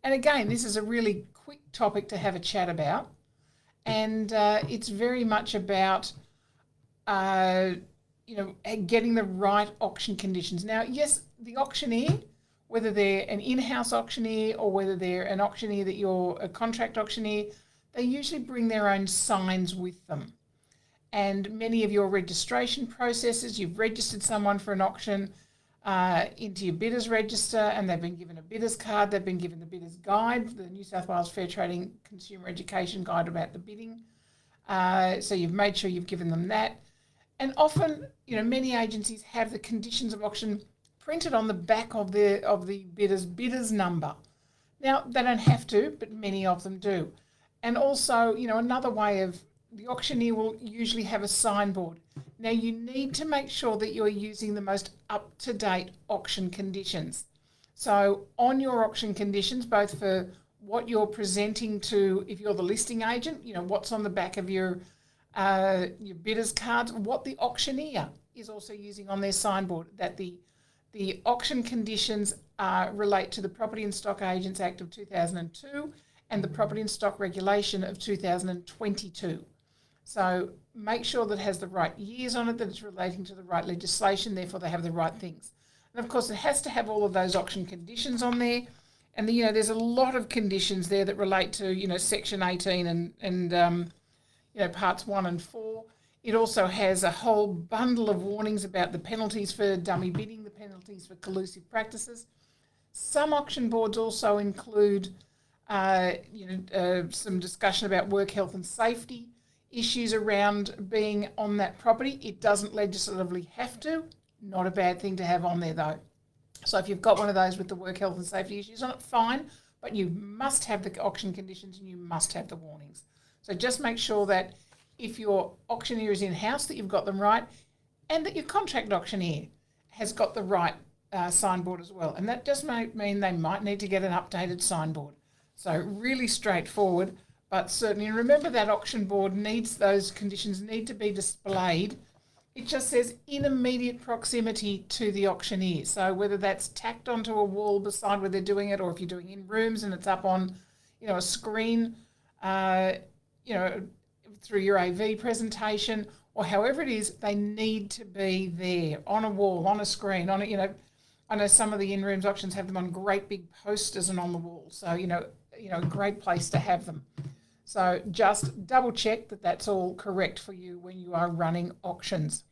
And again, this is a really quick topic to have a chat about. And it's very much about, uh, getting the right auction conditions. Now, yes, the auctioneer, whether they're an in-house auctioneer or whether they're an auctioneer that you're a contract auctioneer, they usually bring their own signs with them. And many of your registration processes, you've registered someone for an auction into your bidders register, and they've been given a bidders card, they've been given the bidders guide, the New South Wales Fair Trading Consumer Education Guide about the bidding. So you've made sure you've given them that. And often, many agencies have the conditions of auction printed on the back of the bidder's number. Now, they don't have to, but many of them do. And also, another way of the auctioneer will usually have a signboard. Now, you need to make sure that you're using the most up-to-date auction conditions. So on your auction conditions, both for what you're presenting to, if you're the listing agent, what's on the back of your bidder's cards, what the auctioneer is also using on their signboard, that the auction conditions relate to the Property and Stock Agents Act of 2002 and the Property and Stock Regulation of 2022. So make sure that it has the right years on it, that it's relating to the right legislation, therefore they have the right things. And of course, it has to have all of those auction conditions on there. And there's a lot of conditions there that relate to Section 18 and parts 1 and 4. It also has a whole bundle of warnings about the penalties for dummy bidding, the penalties for collusive practices. Some auction boards also include some discussion about work health and safety issues around being on that property. It doesn't legislatively have to. Not a bad thing to have on there though. So if you've got one of those with the work health and safety issues on it, fine, but you must have the auction conditions and you must have the warnings. So just make sure that if your auctioneer is in-house, that you've got them right, and that your contract auctioneer has got the right signboard as well. And that does mean they might need to get an updated signboard. So really straightforward, but certainly remember that auction board those conditions need to be displayed. It just says in immediate proximity to the auctioneer. So whether that's tacked onto a wall beside where they're doing it, or if you're doing in rooms and it's up on, a screen, through your AV presentation, or however it is, they need to be there on a wall, on a screen, I know some of the in-rooms auctions have them on great big posters and on the wall. So, a great place to have them. So just double check that that's all correct for you when you are running auctions.